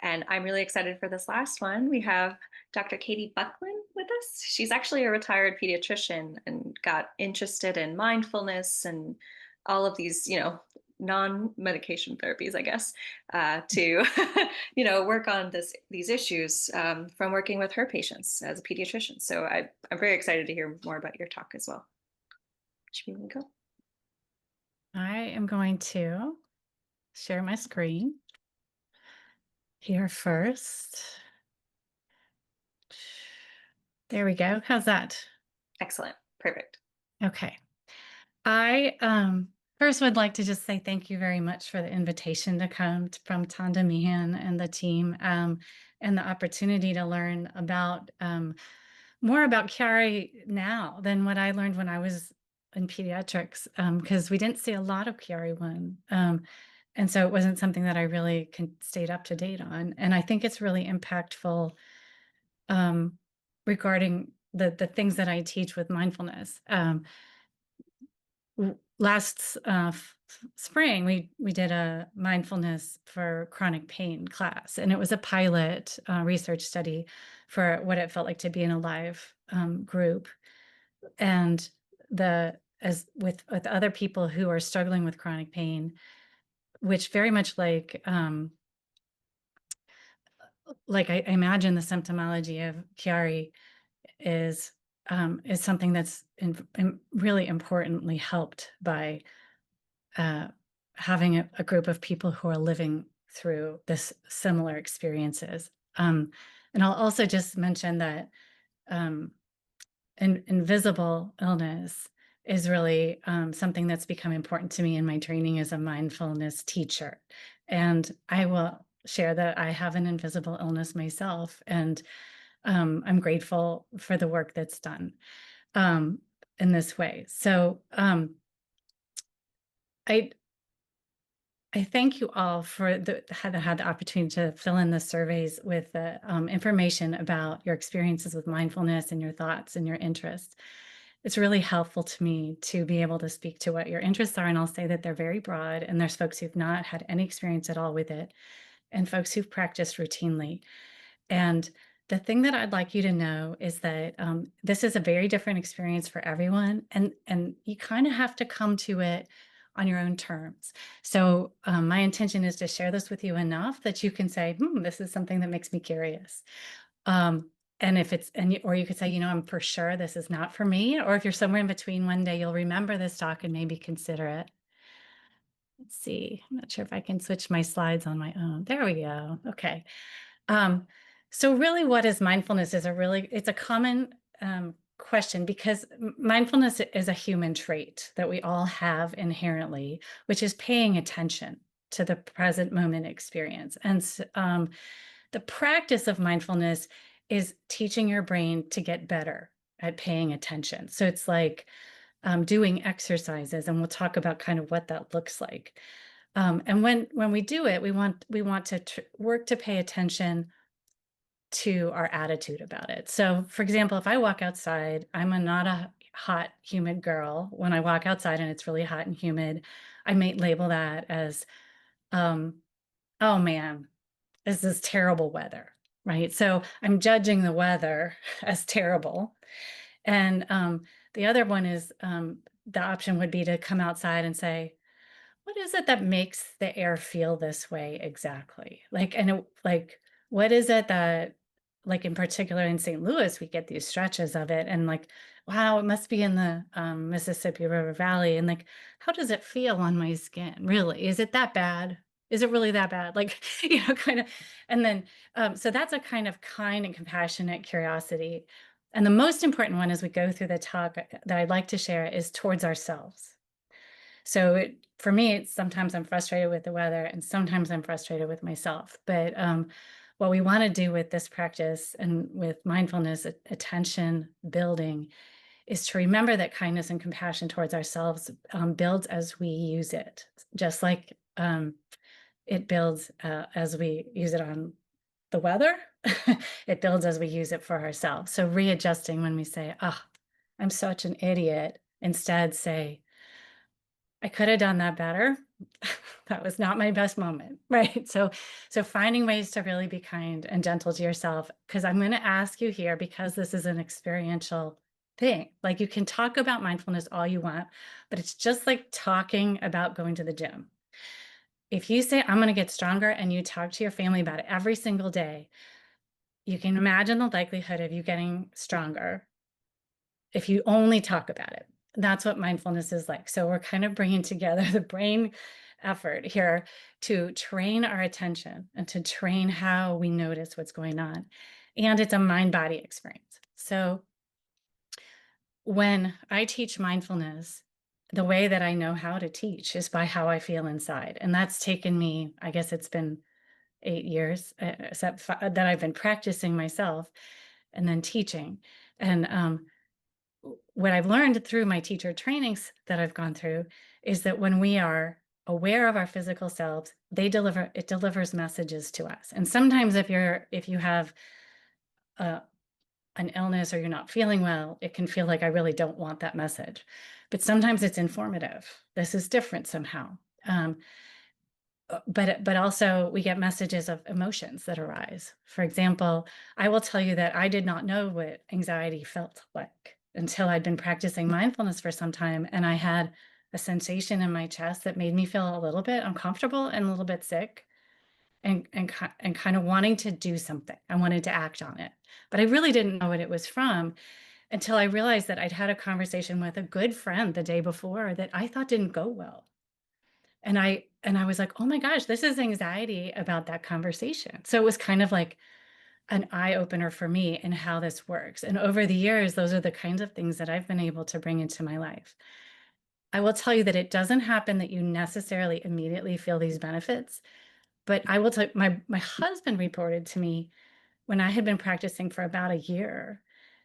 And I'm really excited for this last one. We have Dr. Katie Bucklen with us. She's actually a retired pediatrician and got interested in mindfulness and all of these, non-medication therapies, I guess, to, work on these issues from working with her patients as a pediatrician. So I'm very excited to hear more about your talk as well. Should we go? I am going to share my screen here first. There we go. How's that? Excellent. Perfect. Okay. I first would like to just say thank you very much for the invitation to come from Tonda Meehan and the team, and the opportunity to learn about more about Chiari now than what I learned when I was in pediatrics, because we didn't see a lot of Chiari one. And so it wasn't something that I really stayed up to date on. And I think it's really impactful um, regarding the things that I teach with mindfulness. Last spring, we did a mindfulness for chronic pain class, and it was a pilot research study for what it felt like to be in a live group, and the as with other people who are struggling with chronic pain, which very much like I imagine the symptomology of Chiari is something that's really importantly helped by uh, having a group of people who are living through this similar experiences. And I'll also just mention that um, invisible illness is really something that's become important to me in my training as a mindfulness teacher. And I will share that I have an invisible illness myself, and I'm grateful for the work that's done um, in this way. So I I thank you all for had the opportunity to fill in the surveys with the information about your experiences with mindfulness and your thoughts and your interests. It's really helpful to me to be able to speak to what your interests are, and I'll say that they're very broad, and there's folks who've not had any experience at all with it, and folks who've practiced routinely. And the thing that I'd like you to know is that this is a very different experience for everyone, and you kind of have to come to it on your own terms. So my intention is to share this with you enough that you can say, this is something that makes me curious. And if it's, or you could say, I'm for sure this is not for me. Or if you're somewhere in between, one day you'll remember this talk and maybe consider it. Let's see. I'm not sure if I can switch my slides on my own. There we go. Okay. Um, so really what is mindfulness it's a common question, because mindfulness is a human trait that we all have inherently, which is paying attention to the present moment experience. And the practice of mindfulness is teaching your brain to get better at paying attention. So it's like doing exercises, and we'll talk about kind of what that looks like. And when we do it, we want to work to pay attention to our attitude about it. So, for example, if I walk outside, not a hot, humid girl. When I walk outside and it's really hot and humid, I might label that as, um, oh man, this is terrible weather, right? So I'm judging the weather as terrible. And the other one is the option would be to come outside and say, what is it that makes the air feel this way exactly? What is it that, like, in particular in St. Louis, we get these stretches of it, and like, wow, it must be in the Mississippi River Valley. And like, how does it feel on my skin? Really? Is it that bad? Is it really that bad? Like, kind of. And then, so that's a kind of kind and compassionate curiosity. And the most important one as we go through the talk that I'd like to share is towards ourselves. So for me, it's sometimes I'm frustrated with the weather and sometimes I'm frustrated with myself. But what we want to do with this practice and with mindfulness, attention building, is to remember that kindness and compassion towards ourselves builds as we use it, just like it builds as we use it on the weather. It builds as we use it for ourselves. So readjusting when we say, I'm such an idiot, instead say, I could have done that better. That was not my best moment, right? So finding ways to really be kind and gentle to yourself, because I'm going to ask you here, because this is an experiential thing. Like, you can talk about mindfulness all you want, but it's just like talking about going to the gym. If you say, I'm going to get stronger, and you talk to your family about it every single day, you can imagine the likelihood of you getting stronger if you only talk about it. That's what mindfulness is like. So we're kind of bringing together the brain effort here to train our attention and to train how we notice what's going on. And it's a mind body experience. So when I teach mindfulness, the way that I know how to teach is by how I feel inside. And that's taken me, I guess it's been 8 years that I've been practicing myself and then teaching. And what I've learned through my teacher trainings that I've gone through is that when we are aware of our physical selves, it delivers messages to us. And sometimes if you have uh, an illness or you're not feeling well, it can feel like I really don't want that message. But sometimes it's informative. This is different somehow. Um, but also we get messages of emotions that arise. For example, I will tell you that I did not know what anxiety felt like until I'd been practicing mindfulness for some time, and I had a sensation in my chest that made me feel a little bit uncomfortable and a little bit sick, and kind of wanting to do something. I wanted to act on it, but I really didn't know what it was from until I realized that I'd had a conversation with a good friend the day before that I thought didn't go well. And I was like, "Oh my gosh, this is anxiety about that conversation." So it was kind of like an eye opener for me in how this works. And over the years, those are the kinds of things that I've been able to bring into my life. I will tell you that it doesn't happen that you necessarily immediately feel these benefits, but I will tell you, my husband reported to me when I had been practicing for about a year,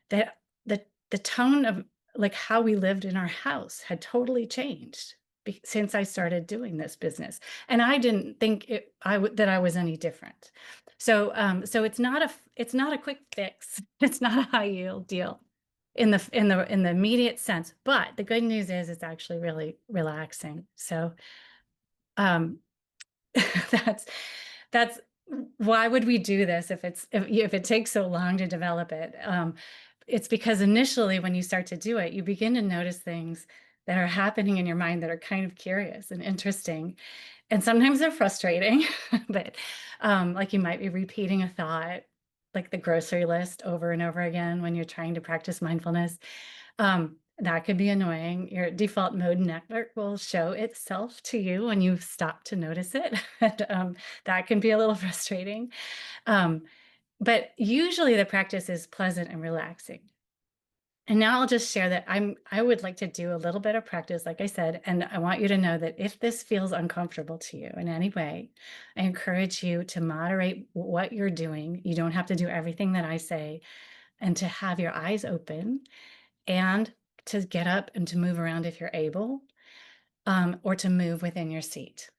that the tone of, like, how we lived in our house had totally changed since I started doing this business, and I didn't think that I was any different. So it's not a quick fix. It's not a high yield deal in the immediate sense. But the good news is it's actually really relaxing. So um, that's that's why would we do this if it takes so long to develop it? It's because initially when you start to do it, you begin to notice things that are happening in your mind that are kind of curious and interesting. And sometimes they're frustrating, but like you might be repeating a thought, like the grocery list over and over again when you're trying to practice mindfulness. That could be annoying. Your default mode network will show itself to you when you stop to notice it. And, that can be a little frustrating. Um, but usually the practice is pleasant and relaxing. And now I'll just share that I would like to do a little bit of practice, like I said, and I want you to know that if this feels uncomfortable to you in any way, I encourage you to moderate what you're doing. You don't have to do everything that I say, and to have your eyes open, and to get up and to move around if you're able, or to move within your seat.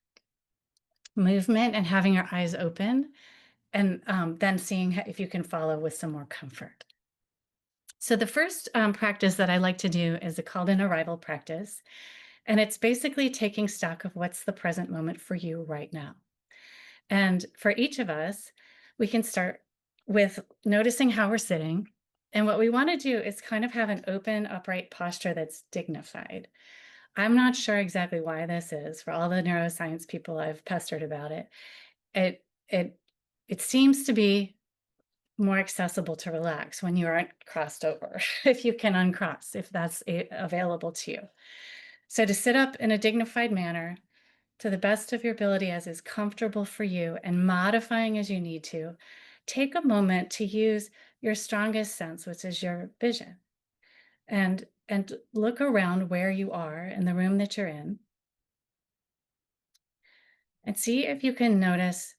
Movement and having your eyes open, and then seeing if you can follow with some more comfort. So the first practice that I like to do is called an arrival practice. And it's basically taking stock of what's the present moment for you right now. And for each of us, we can start with noticing how we're sitting. And what we want to do is kind of have an open, upright posture that's dignified. I'm not sure exactly why this is. For all the neuroscience people I've pestered about it, it it it seems to be more accessible to relax when you aren't crossed over, if you can uncross, if that's available to you. So to sit up in a dignified manner to the best of your ability as is comfortable for you, and modifying as you need to, take a moment to use your strongest sense, which is your vision, and look around where you are in the room that you're in, and see if you can notice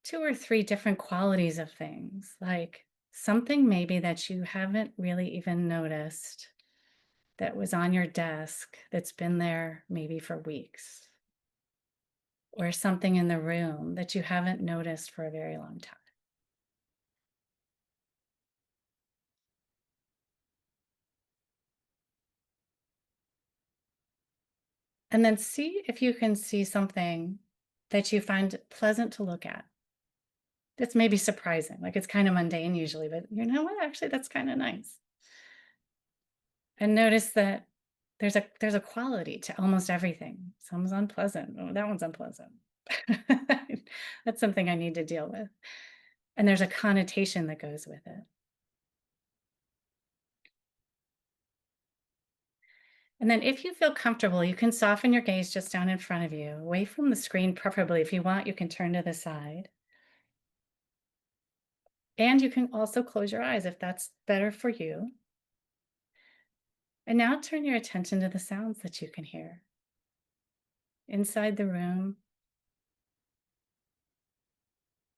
two or three different qualities of things, like something maybe that you haven't really even noticed that was on your desk that's been there maybe for weeks, or something in the room that you haven't noticed for a very long time. And then see if you can see something that you find pleasant to look at. That's maybe surprising. Like it's kind of mundane usually, but you know what? Actually, that's kind of nice. And notice that there's a quality to almost everything. Some's unpleasant. Oh, that one's unpleasant. That's something I need to deal with. And there's a connotation that goes with it. And then if you feel comfortable, you can soften your gaze just down in front of you, away from the screen, preferably. If you want, you can turn to the side. And you can also close your eyes if that's better for you. And now turn your attention to the sounds that you can hear inside the room,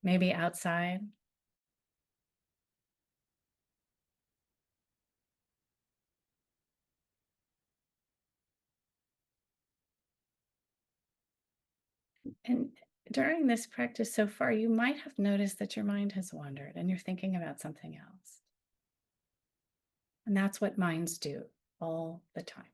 maybe outside. And during this practice so far, you might have noticed that your mind has wandered and you're thinking about something else. And that's what minds do all the time.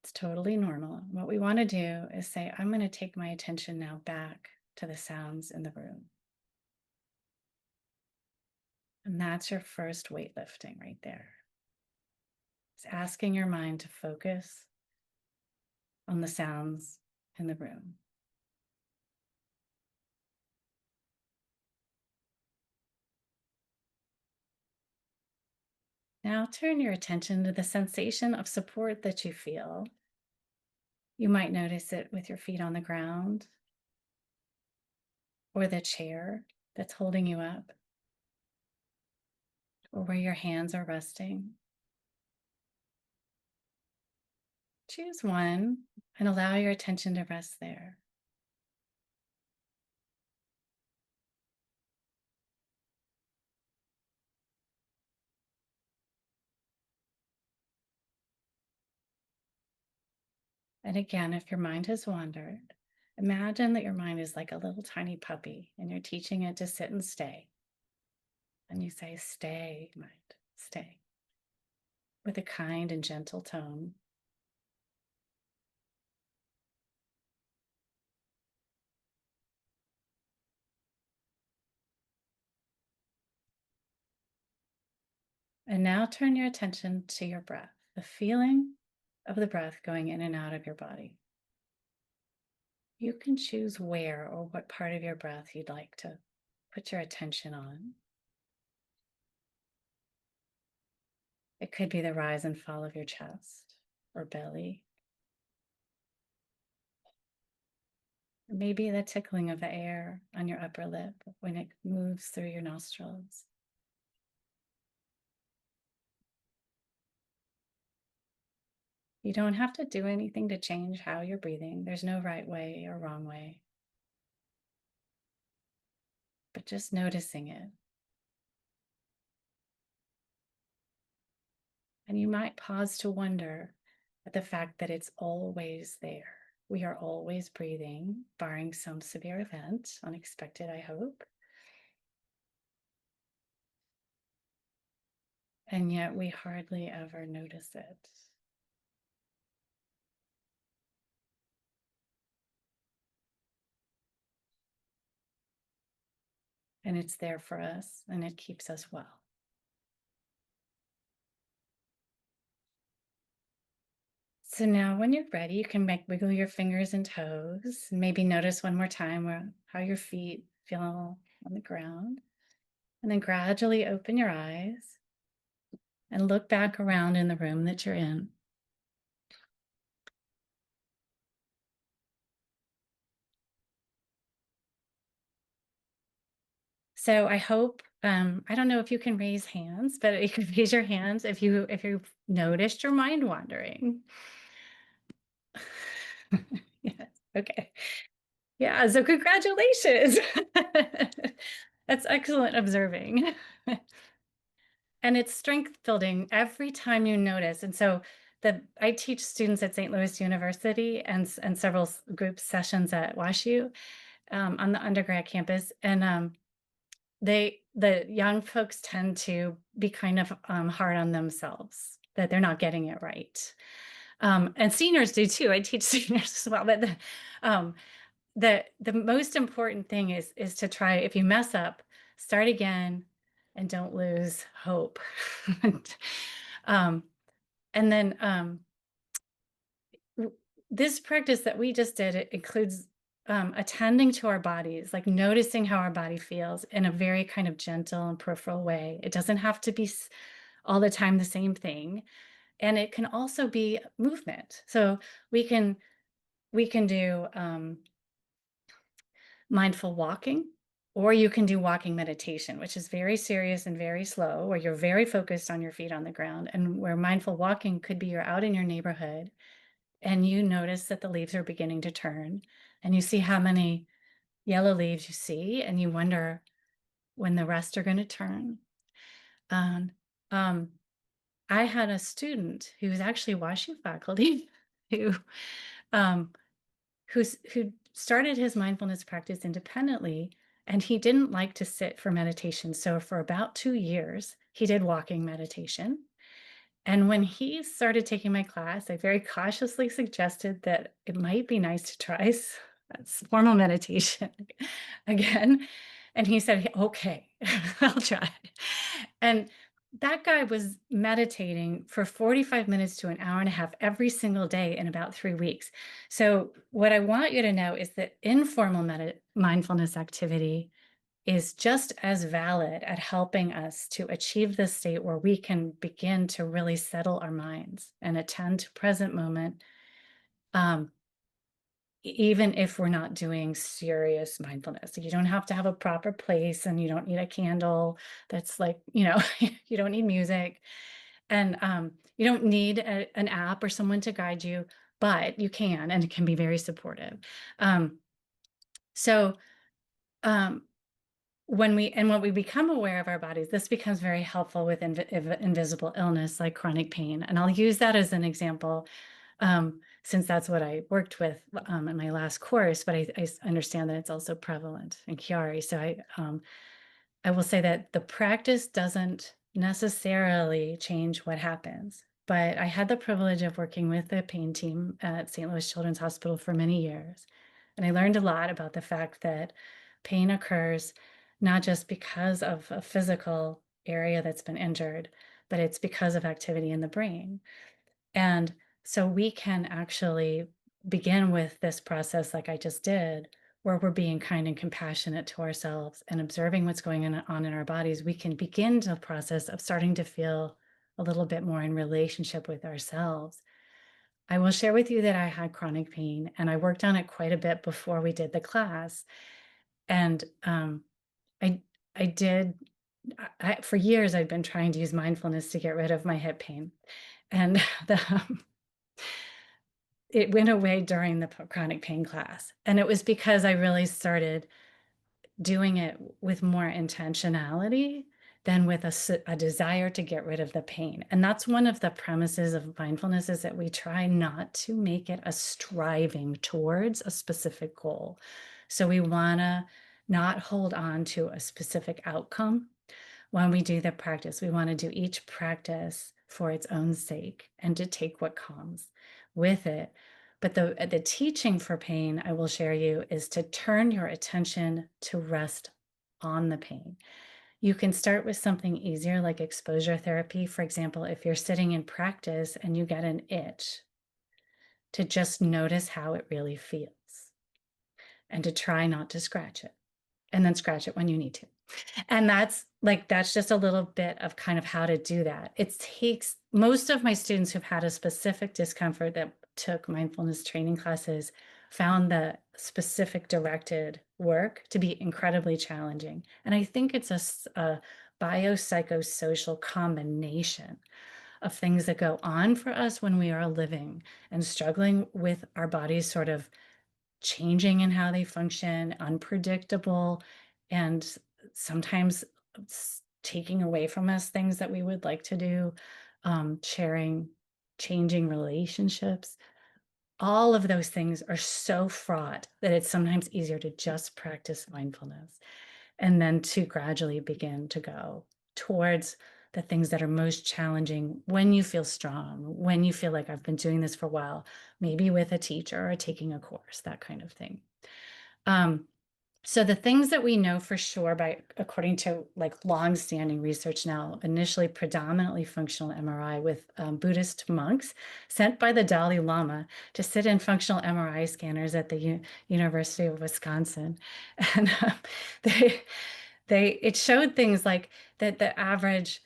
It's totally normal. What we want to do is say, I'm going to take my attention now back to the sounds in the room. And that's your first weightlifting right there. It's asking your mind to focus on the sounds in the room. Now turn your attention to the sensation of support that you feel. You might notice it with your feet on the ground or the chair that's holding you up, or where your hands are resting. Choose one and allow your attention to rest there. And again, if your mind has wandered, imagine that your mind is like a little tiny puppy and you're teaching it to sit and stay. And you say, stay, mind, stay, with a kind and gentle tone. And now turn your attention to your breath, the feeling of the breath going in and out of your body. You can choose where or what part of your breath you'd like to put your attention on. It could be the rise and fall of your chest or belly. Or maybe the tickling of the air on your upper lip when it moves through your nostrils. You don't have to do anything to change how you're breathing. There's no right way or wrong way. But just noticing it. And you might pause to wonder at the fact that it's always there. We are always breathing, barring some severe event, unexpected, I hope. And yet we hardly ever notice it. And it's there for us and it keeps us well. So now when you're ready, you can wiggle your fingers and toes, and maybe notice one more time how your feet feel on the ground. And then gradually open your eyes and look back around in the room that you're in. So I hope, I don't know if you can raise hands, but you can raise your hands if you've noticed your mind wandering. Yes. Okay. Yeah. So congratulations. That's excellent observing. And it's strength building every time you notice. And so I teach students at St. Louis University and several group sessions at WashU on the undergrad campus. And the young folks tend to be kind of hard on themselves that they're not getting it right. And seniors do too. I teach seniors as well. But um, the most important thing is to try. If you mess up, start again, and don't lose hope. And, um, and then this practice that we just did, it includes attending to our bodies, like noticing how our body feels in a very kind of gentle and peripheral way. It doesn't have to be all the time the same thing, and it can also be movement. So we can do mindful walking, or you can do walking meditation, which is very serious and very slow, where you're very focused on your feet on the ground. And where mindful walking could be, you're out in your neighborhood and you notice that the leaves are beginning to turn, and you see how many yellow leaves you see, and you wonder when the rest are going to turn. And um, I had a student who was actually WashU faculty who um, who started his mindfulness practice independently, and he didn't like to sit for meditation. So for about 2 years, he did walking meditation. And when he started taking my class, I very cautiously suggested that it might be nice to try formal meditation again. And he said, okay, I'll try. And that guy was meditating for 45 minutes to an hour and a half every single day in about 3 weeks. So, what I want you to know is that informal mindfulness activity is just as valid at helping us to achieve this state where we can begin to really settle our minds and attend to present moment, um, even if we're not doing serious mindfulness. You don't have to have a proper place, and you don't need a candle that's like, you don't need music, and you don't need an app or someone to guide you, but you can, and it can be very supportive. Um, so, um, when we become aware of our bodies, this becomes very helpful with invisible illness like chronic pain. And I'll use that as an example, since that's what I worked with in my last course. But I understand that it's also prevalent in Chiari. So I will say that the practice doesn't necessarily change what happens. But I had the privilege of working with the pain team at St. Louis Children's Hospital for many years. And I learned a lot about the fact that pain occurs not just because of a physical area that's been injured, but it's because of activity in the brain. And so we can actually begin with this process, like I just did, where we're being kind and compassionate to ourselves and observing what's going on in our bodies. We can begin the process of starting to feel a little bit more in relationship with ourselves. I will share with you that I had chronic pain, and I worked on it quite a bit before we did the class. And I I did for years I'd been trying to use mindfulness to get rid of my hip pain, and it went away during the chronic pain class. And it was because I really started doing it with more intentionality than with a desire to get rid of the pain. And that's one of the premises of mindfulness, is that we try not to make it a striving towards a specific goal. So we want to not hold on to a specific outcome when we do the practice. We want to do each practice for its own sake and to take what comes with it. But the teaching for pain, I will share you, is to turn your attention to rest on the pain. You can start with something easier like exposure therapy. For example, if you're sitting in practice and you get an itch, to just notice how it really feels and to try not to scratch it, and then scratch it when you need to. And that's just a little bit of kind of how to do that. It takes most of my students who've had a specific discomfort that took mindfulness training classes found the specific directed work to be incredibly challenging. And I think it's a biopsychosocial combination of things that go on for us when we are living and struggling with our bodies sort of changing in how they function, unpredictable, and sometimes taking away from us things that we would like to do, sharing, changing relationships. All of those things are so fraught that it's sometimes easier to just practice mindfulness and then to gradually begin to go towards the things that are most challenging when you feel strong, when you feel like I've been doing this for a while, maybe with a teacher or taking a course, that kind of thing. Um, so the things that we know for sure by according to like long-standing research now, initially predominantly functional MRI with Buddhist monks sent by the Dalai Lama to sit in functional MRI scanners at the University of Wisconsin, and they it showed things like that the average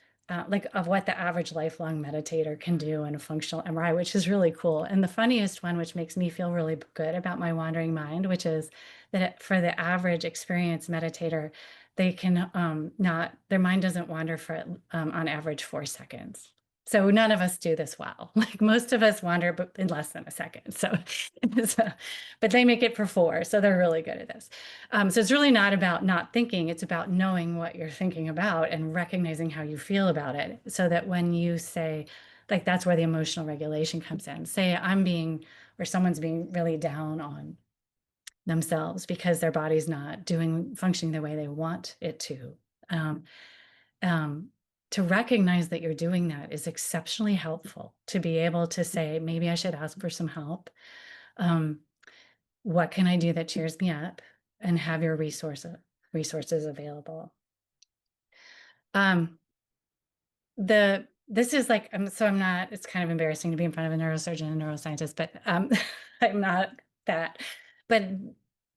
like of what the average lifelong meditator can do in a functional MRI, which is really cool. And the funniest one, which makes me feel really good about my wandering mind, which is that for the average experienced meditator, they can not, their mind doesn't wander for on average 4 seconds. So none of us do this well. Like most of us wander but in less than a second. So, but they make it for 4. So they're really good at this. So it's really not about not thinking, it's about knowing what you're thinking about and recognizing how you feel about it. So that when you say, like, that's where the emotional regulation comes in. Say, I'm being, or someone's being really down on themselves because their body's not functioning the way they want it to. Um, um, to recognize that you're doing that is exceptionally helpful to be able to say, maybe I should ask for some help. Um, what can I do that cheers me up? And have your resources available. Um, this is like I'm not, it's kind of embarrassing to be in front of a neurosurgeon and neuroscientist, but I'm not that. But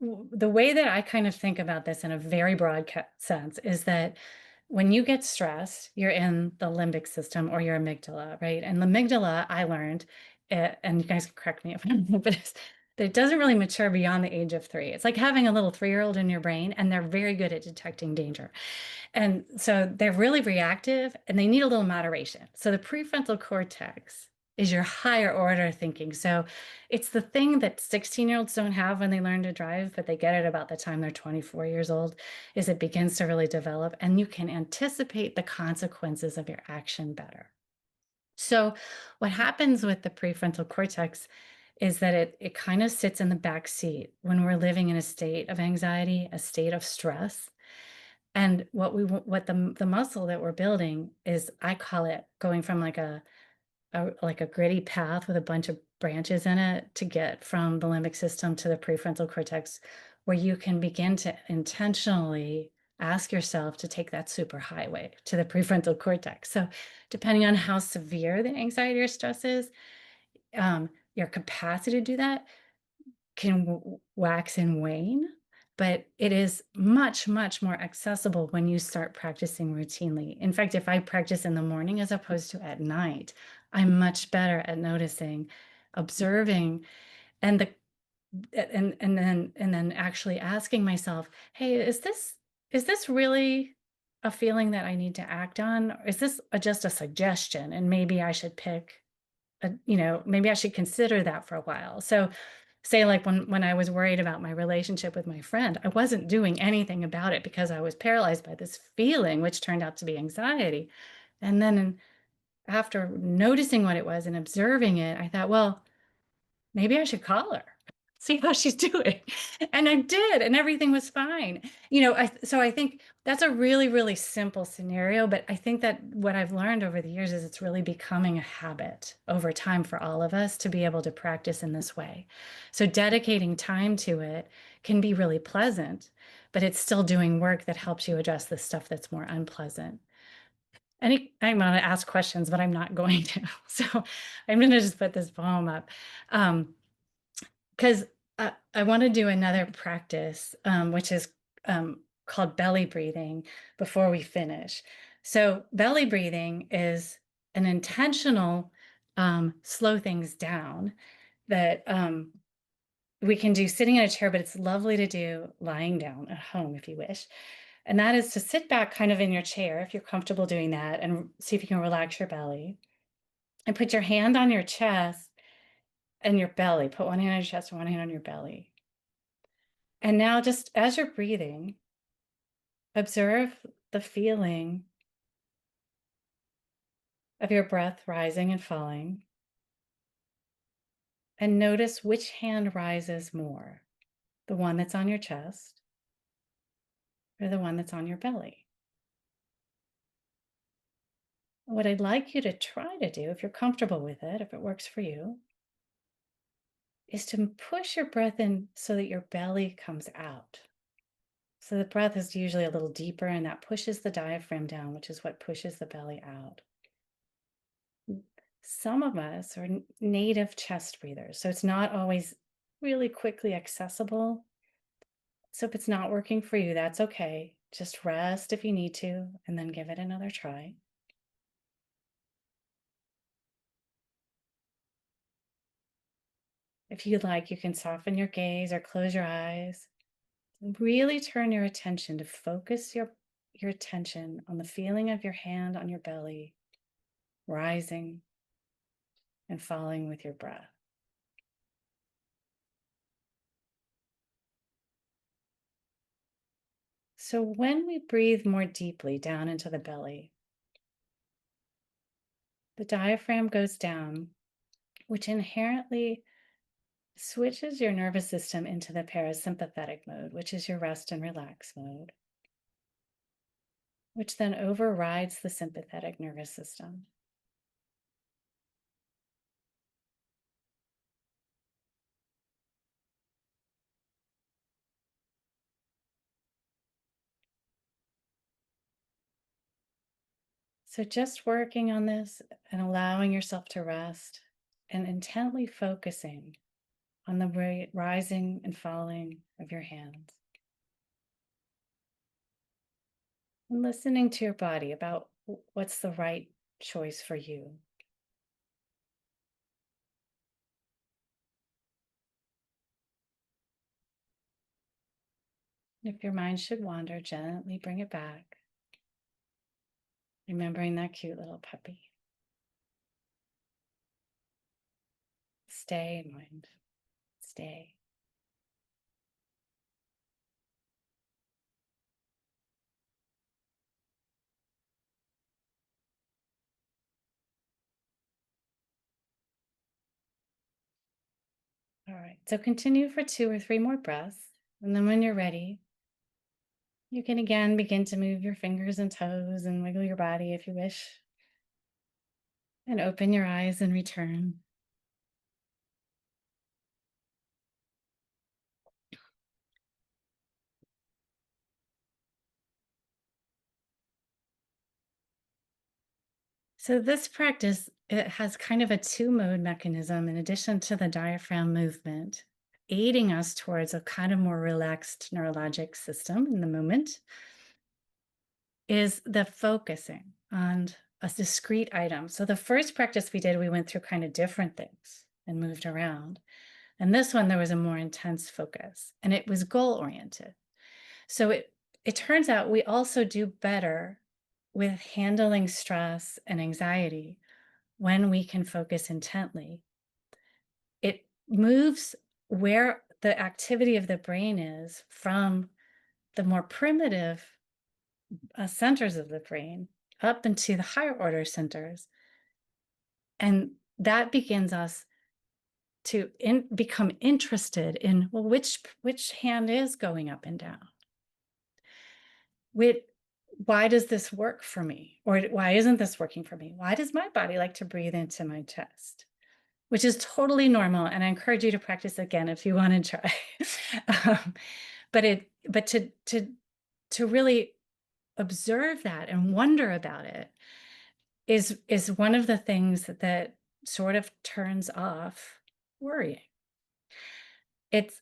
the way that I kind of think about this in a very broad sense is that when you get stressed, you're in the limbic system or your amygdala, right? And the amygdala, I learned, and you guys can correct me if I'm wrong, but that it doesn't really mature beyond the age of 3. It's like having a little 3-year-old in your brain, and they're very good at detecting danger. And so they're really reactive and they need a little moderation. So the prefrontal cortex is your higher order thinking. So it's the thing that 16-year-olds don't have when they learn to drive, but they get it about the time they're 24 years old, is it begins to really develop and you can anticipate the consequences of your action better. So what happens with the prefrontal cortex is that it kind of sits in the back seat when we're living in a state of anxiety, a state of stress. And what the muscle that we're building is, I call it going from like a gritty path with a bunch of branches in it to get from the limbic system to the prefrontal cortex, where you can begin to intentionally ask yourself to take that super highway to the prefrontal cortex. So depending on how severe the anxiety or stress is, your capacity to do that can wax and wane, but it is much, much more accessible when you start practicing routinely. In fact, if I practice in the morning as opposed to at night, I'm much better at noticing, observing, and the and then actually asking myself, hey, is this really a feeling that I need to act on? Or is this just a suggestion? And maybe I should maybe I should consider that for a while. So say like when I was worried about my relationship with my friend, I wasn't doing anything about it because I was paralyzed by this feeling, which turned out to be anxiety. And then after noticing what it was and observing it, I thought, well, maybe I should call her, see how she's doing. And I did, and everything was fine. So I think that's a really, really simple scenario, but I think that what I've learned over the years is it's really becoming a habit over time for all of us to be able to practice in this way. So dedicating time to it can be really pleasant, but it's still doing work that helps you address the stuff that's more unpleasant. I'm going to ask questions, but I'm not going to. So I'm going to just put this poem up. Because I want to do another practice, which is called belly breathing before we finish. So belly breathing is an intentional slow things down that we can do sitting in a chair, but it's lovely to do lying down at home if you wish. And that is to sit back kind of in your chair if you're comfortable doing that and see if you can relax your belly and put your hand on your chest and your belly. Put one hand on your chest and one hand on your belly. And now, just as you're breathing, observe the feeling of your breath rising and falling, and notice which hand rises more, the one that's on your chest or the one that's on your belly. What I'd like you to try to do, if you're comfortable with it, if it works for you, is to push your breath in so that your belly comes out. So the breath is usually a little deeper, and that pushes the diaphragm down, which is what pushes the belly out. Some of us are native chest breathers, so it's not always really quickly accessible. So if it's not working for you, that's okay. Just rest if you need to, and then give it another try. If you'd like, you can soften your gaze or close your eyes. And really turn your attention to focus your attention on the feeling of your hand on your belly, rising and falling with your breath. So when we breathe more deeply down into the belly, the diaphragm goes down, which inherently switches your nervous system into the parasympathetic mode, which is your rest and relax mode, which then overrides the sympathetic nervous system. So just working on this and allowing yourself to rest and intently focusing on the rising and falling of your hands. And listening to your body about what's the right choice for you. If your mind should wander, gently bring it back, remembering that cute little puppy. Stay, mind, stay. All right, so continue for 2 or 3 more breaths. And then when you're ready, you can again begin to move your fingers and toes and wiggle your body if you wish. And open your eyes and return. So this practice, it has kind of a two-mode mechanism in addition to the diaphragm movement, aiding us towards a kind of more relaxed neurologic system in the moment, is the focusing on a discrete item. So the first practice we did, we went through kind of different things and moved around. And this one, there was a more intense focus, and it was goal-oriented. So it turns out we also do better with handling stress and anxiety when we can focus intently. It moves where the activity of the brain is from the more primitive centers of the brain up into the higher order centers. And that begins us to become interested in, well, which hand is going up and down? Why does this work for me? Or why isn't this working for me? Why does my body like to breathe into my chest? Which is totally normal. And I encourage you to practice again if you want to try. um, but to really observe that and wonder about it is one of the things that sort of turns off worrying. It's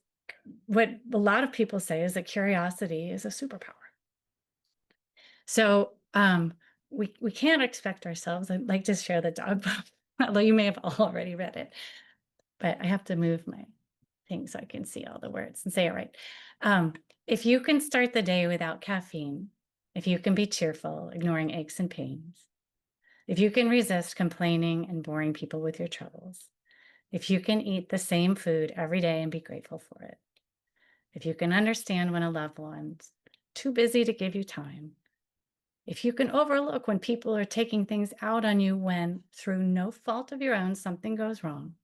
what a lot of people say is that curiosity is a superpower. So we can't expect ourselves. I'd like to share the dog book, although you may have already read it, but I have to move my thing so I can see all the words and say it right. Um, if you can start the day without caffeine, if you can be cheerful, ignoring aches and pains, if you can resist complaining and boring people with your troubles, if you can eat the same food every day and be grateful for it, if you can understand when a loved one's too busy to give you time, if you can overlook when people are taking things out on you when, through no fault of your own, something goes wrong,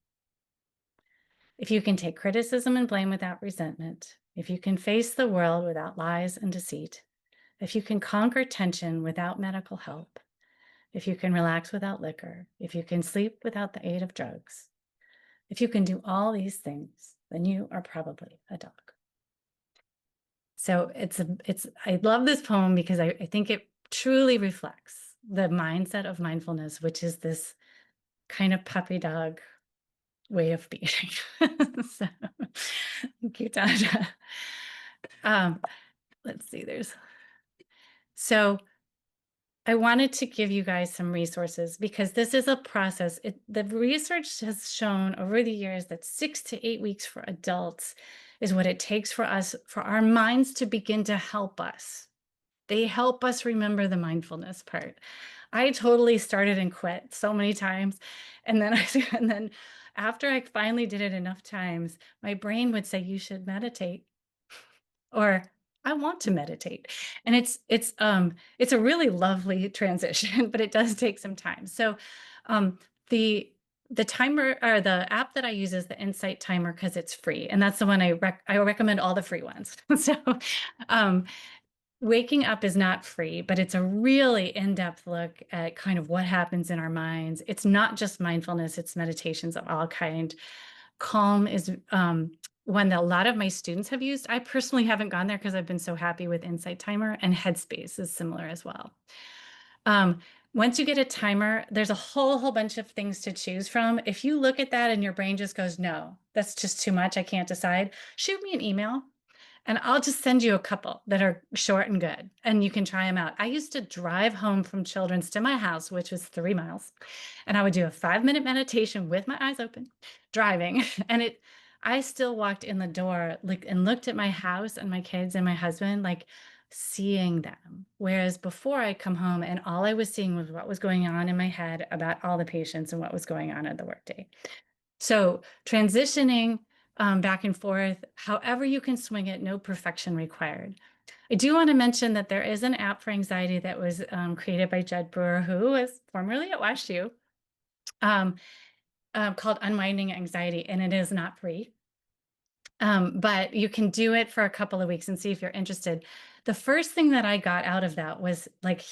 if you can take criticism and blame without resentment, if you can face the world without lies and deceit, if you can conquer tension without medical help, if you can relax without liquor, if you can sleep without the aid of drugs, if you can do all these things, then you are probably a dog. So I love this poem because I think it truly reflects the mindset of mindfulness, which is this kind of puppy dog way of being. So, thank you, Tasha. Um, let's see, so I wanted to give you guys some resources because this is a process. The research has shown over the years that 6 to 8 weeks for adults is what it takes for our minds to begin to help us. They help us remember the mindfulness part. I totally started and quit so many times. And then and then after I finally did it enough times, my brain would say, you should meditate, or I want to meditate. And it's a really lovely transition, but it does take some time. So um the the timer, or the app that I use, is the Insight Timer because it's free. And that's the one I recommend, all the free ones. So um waking up is not free, but it's a really in-depth look at kind of what happens in our minds. It's not just mindfulness, it's meditations of all kind. Calm is one that a lot of my students have used. I personally haven't gone there because I've been so happy with Insight Timer, and Headspace is similar as well. Um, Once you get a timer, there's a whole bunch of things to choose from. If you look at that and your brain just goes, no, that's just too much, I can't decide, shoot me an email. And I'll just send you a couple that are short and good, and you can try them out. I used to drive home from Children's to my house, which was 3 miles, and I would do a 5-minute meditation with my eyes open, driving. And I still walked in the door and looked at my house and my kids and my husband, like seeing them. Whereas before, I'd come home and all I was seeing was what was going on in my head about all the patients and what was going on at the workday. So transitioning back and forth, however you can swing it, no perfection required. I do want to mention that there is an app for anxiety that was created by Jed Brewer, who was formerly at WashU, um, called Unwinding Anxiety, and it is not free. But you can do it for a couple of weeks and see if you're interested. The first thing that I got out of that was like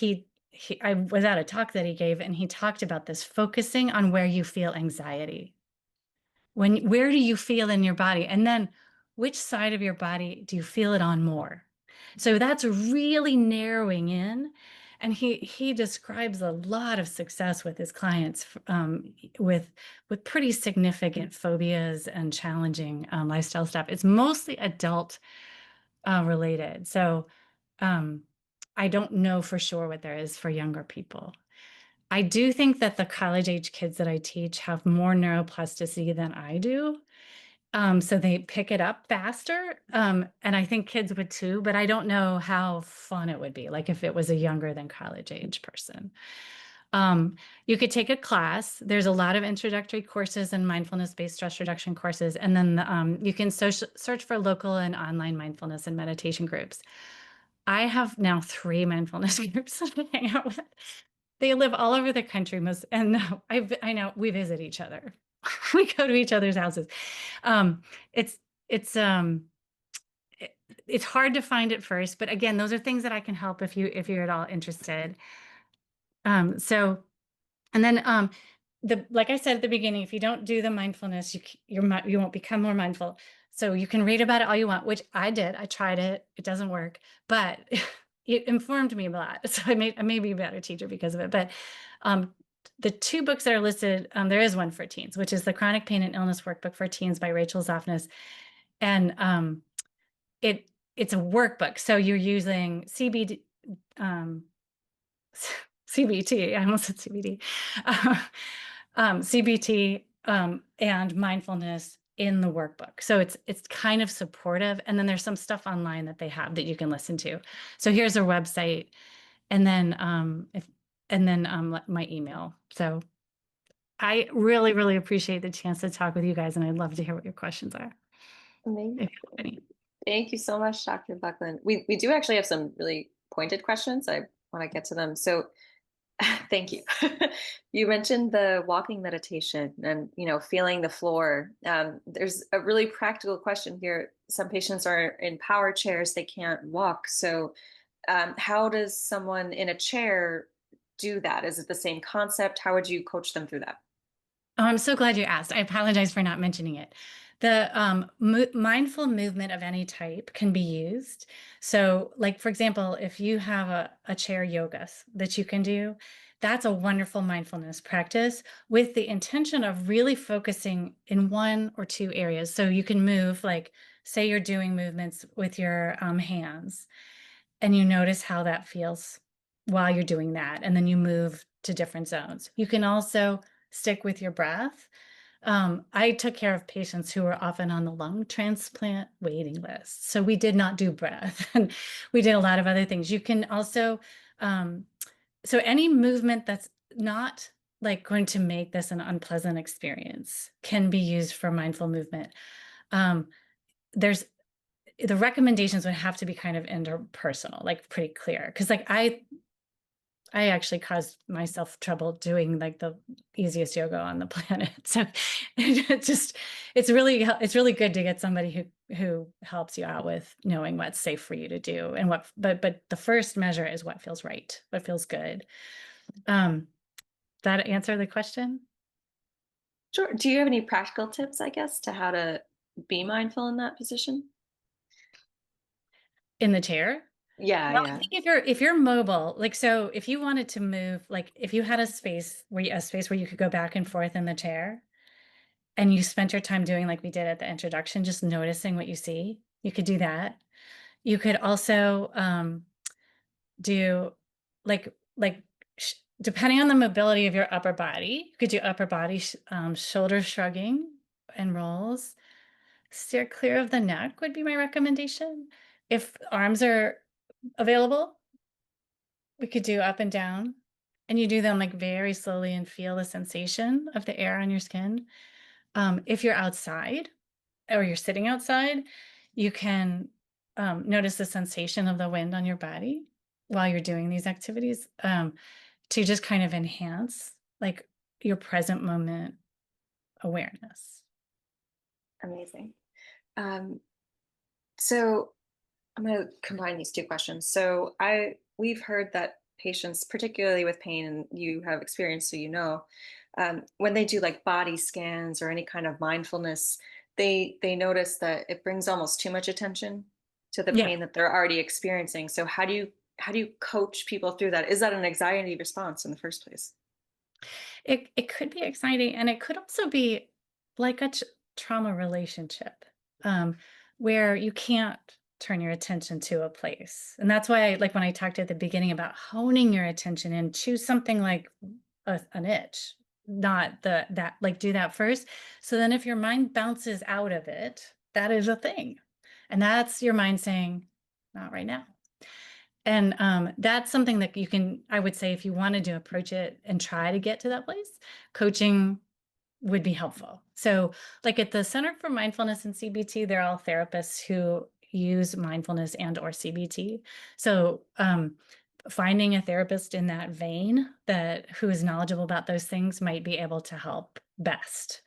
I was at a talk that he gave, and he talked about this focusing on where you feel anxiety. Where do you feel in your body? And then which side of your body do you feel it on more? So that's really narrowing in. And he describes a lot of success with his clients with pretty significant phobias and challenging lifestyle stuff. It's mostly adult related. So um, I don't know for sure what there is for younger people. I do think that the college age kids that I teach have more neuroplasticity than I do. So they pick it up faster. And I think kids would too, but I don't know how fun it would be, like if it was a younger than college age person. You could take a class. There's a lot of introductory courses and mindfulness-based stress reduction courses. And then you can search for local and online mindfulness and meditation groups. I have now 3 mindfulness groups that I hang out with. They live all over the country, and I know we visit each other. We go to each other's houses. Um, it's it's um it's hard to find at first, but again, those are things that I can help if you're at all interested. So and then like I said at the beginning, if you don't do the mindfulness, you won't become more mindful. So you can read about it all you want, which I did. I tried it. It doesn't work, but it informed me a lot. So I may be a better teacher because of it. But the 2 books that are listed, there is one for teens, which is the Chronic Pain and Illness Workbook for Teens by Rachel Zoffness. And it's a workbook. So you're using CBT, I almost said CBD, CBT and mindfulness in the workbook. So it's kind of supportive. And then there's some stuff online that they have that you can listen to. So here's their website, and then my email. So I really, really appreciate the chance to talk with you guys, and I'd love to hear what your questions are, Amazing. if you have any. Thank you so much, Dr. Buckland. We do actually have some really pointed questions. I want to get to them. So thank you. You mentioned the walking meditation and, feeling the floor. There's a really practical question here. Some patients are in power chairs, they can't walk. So how does someone in a chair do that? Is it the same concept? How would you coach them through that? Oh, I'm so glad you asked. I apologize for not mentioning it. The mindful movement of any type can be used. So, like for example, if you have a chair yoga that you can do, that's a wonderful mindfulness practice with the intention of really focusing in one or two areas. So you can move, like say you're doing movements with your hands, and you notice how that feels while you're doing that. And then you move to different zones. You can also stick with your breath. I took care of patients who were often on the lung transplant waiting list. So we did not do breath and we did a lot of other things. You can also, um, so any movement that's not like going to make this an unpleasant experience can be used for mindful movement. There's the recommendations would have to be kind of interpersonal, like pretty clear. Because like I actually caused myself trouble doing like the easiest yoga on the planet. So it just it's really good to get somebody who helps you out with knowing what's safe for you to do and what but the first measure is what feels right, what feels good. Um, that answer the question? Sure. Do you have any practical tips, I guess, to how to be mindful in that position? In the chair? Yeah, Well, I yeah. think if you're mobile, like so if you wanted to move, like if you had a space where you could go back and forth in the chair and you spent your time doing like we did at the introduction, just noticing what you see, you could do that. You could also do like depending on the mobility of your upper body, you could do upper body shoulder shrugging and rolls. Steer clear of the neck would be my recommendation. If arms are available, we could do up and down, and you do them like very slowly and feel the sensation of the air on your skin. If you're outside or you're sitting outside, you can notice the sensation of the wind on your body while you're doing these activities to just kind of enhance like your present moment awareness. Amazing. Um, so I'm going to combine these two questions. So we've heard that patients, particularly with pain, and you have experience, so you know, when they do like body scans or any kind of mindfulness, they notice that it brings almost too much attention to the Yeah. pain that they're already experiencing. So how do you coach people through that? Is that an anxiety response in the first place? It could be exciting, and it could also be like a trauma relationship, where you can't turn your attention to a place, and that's why like, when I talked at the beginning about honing your attention and choose something like an itch, not that like, do that first, so then if your mind bounces out of it, that is a thing, and that's your mind saying, "Not right now." And, that's something that you can I would say if you wanted to approach it and try to get to that place, coaching would be helpful. So, like at the Center for Mindfulness and CBT, they're all therapists who use mindfulness and or CBT. So, finding a therapist in that vein that who is knowledgeable about those things might be able to help best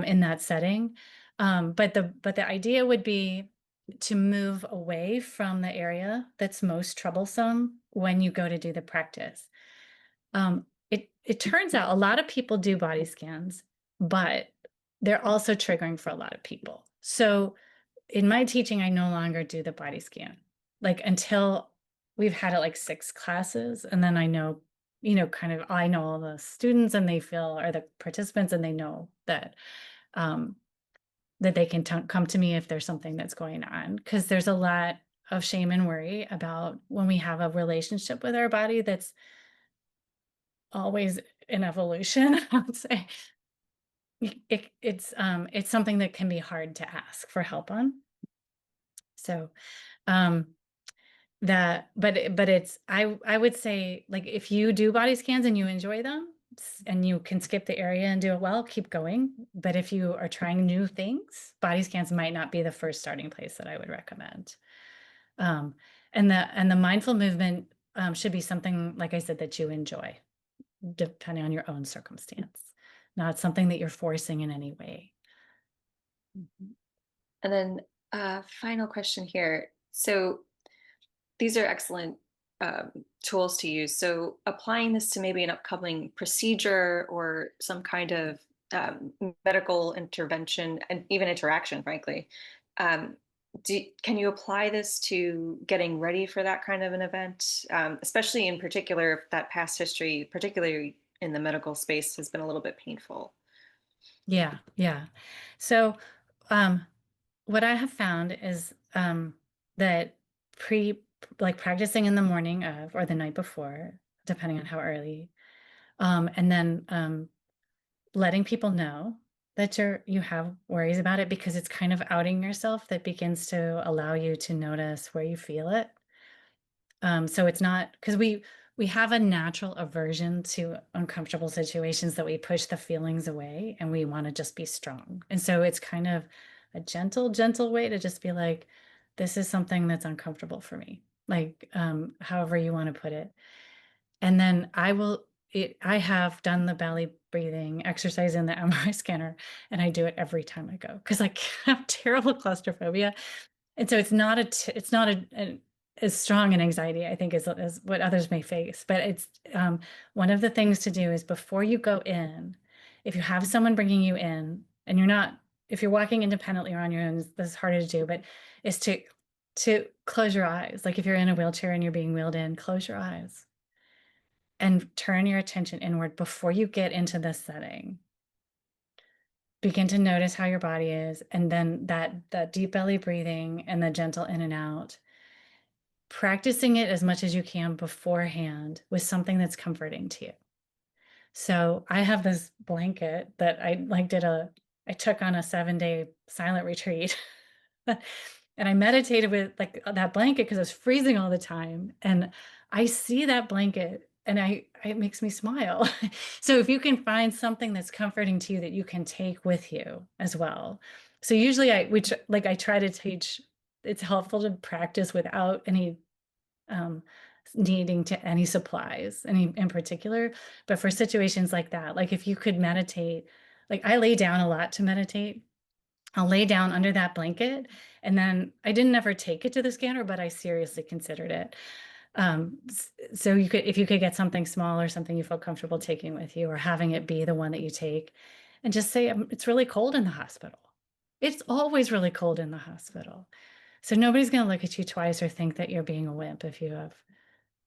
in that setting. But the idea would be to move away from the area that's most troublesome when you go to do the practice. It turns out a lot of people do body scans, but they're also triggering for a lot of people. So in my teaching, I no longer do the body scan, like until we've had it like 6 classes, and then I know, kind of I know all the students and they feel or the participants and they know um, that they can come to me if there's something that's going on. Because there's a lot of shame and worry about when we have a relationship with our body that's always in evolution, I would say. It's something that can be hard to ask for help on. So um that but it's I would say like if you do body scans and you enjoy them and you can skip the area and do it well, keep going. But if you are trying new things, body scans might not be the first starting place that I would recommend. Um, and the mindful movement should be something, like I said, that you enjoy, depending on your own circumstance, not something that you're forcing in any way. Mhm. And then final question here. So these are excellent tools to use. So applying this to maybe an upcoming procedure or some kind of medical intervention and even interaction, frankly. Um, can you apply this to getting ready for that kind of an event, especially in particular if that past history, particularly in the medical space, has been a little bit painful? Yeah, yeah. So, um, what I have found is that pre like practicing in the morning of or the night before, depending on how early, and then letting people know that you have worries about it because it's kind of outing yourself that begins to allow you to notice where you feel it. So it's not because we have a natural aversion to uncomfortable situations that we push the feelings away and we want to just be strong. And so it's kind of a gentle way to just be like, this is something that's uncomfortable for me. Like, however you want to put it. And then I have done the belly breathing exercise in the MRI scanner, and I do it every time I go because I have terrible claustrophobia. And so it's not as strong an anxiety, I think, as what others may face. But it's one of the things to do is before you go in, if you have someone bringing you in and if you're walking independently or on your own, this is harder to do, but is to close your eyes. Like if you're in a wheelchair and you're being wheeled in, close your eyes and turn your attention inward before you get into this setting. Begin to notice how your body is, and then that deep belly breathing and the gentle in and out. Practicing it as much as you can beforehand with something that's comforting to you. So I have this blanket that I took on a 7-day silent retreat. And I meditated with like that blanket because I was freezing all the time. And I see that blanket and it makes me smile. So if you can find something that's comforting to you that you can take with you as well. So usually I try to teach, it's helpful to practice without any um, needing to any supplies, any in particular. But for situations like that, like if you could meditate, like I lay down a lot to meditate. I'll lay down under that blanket, and then I didn't ever take it to the scanner, but I seriously considered it. So if you could get something small or something you feel comfortable taking with you, or having it be the one that you take, and just say, "It's really cold in the hospital." It's always really cold in the hospital. So nobody's going to look at you twice or think that you're being a wimp if you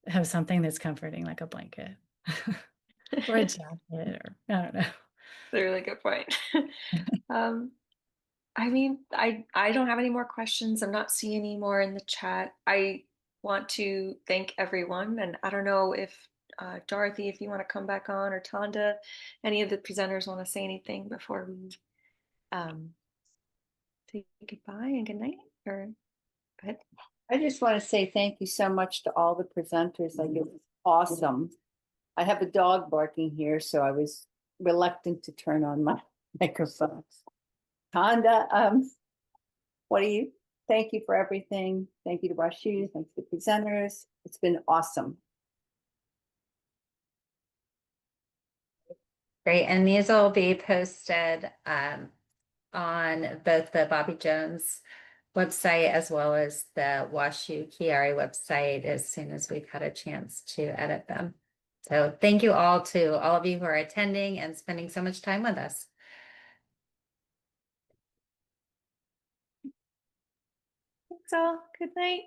have something that's comforting like a blanket or a jacket or I don't know. That's a really good point. um, I mean, I don't have any more questions. I'm not seeing any more in the chat. I want to thank everyone, and I don't know if Dorothy, if you want to come back on, or Tonda, any of the presenters want to say anything before we um, say goodbye and good night, or go ahead. I just want to say thank you so much to all the presenters. Like it was awesome. I have a dog barking here, so I was reluctant to turn on my microphones. Tonda, what do you thank you for everything. Thank you to Rashu, thanks to the presenters. It's been awesome. Great. And these will be posted on both the Bobby Jones website as well as the Washu Chiari website as soon as we've had a chance to edit them. So thank you all to all of you who are attending and spending so much time with us. Thanks all. Good night.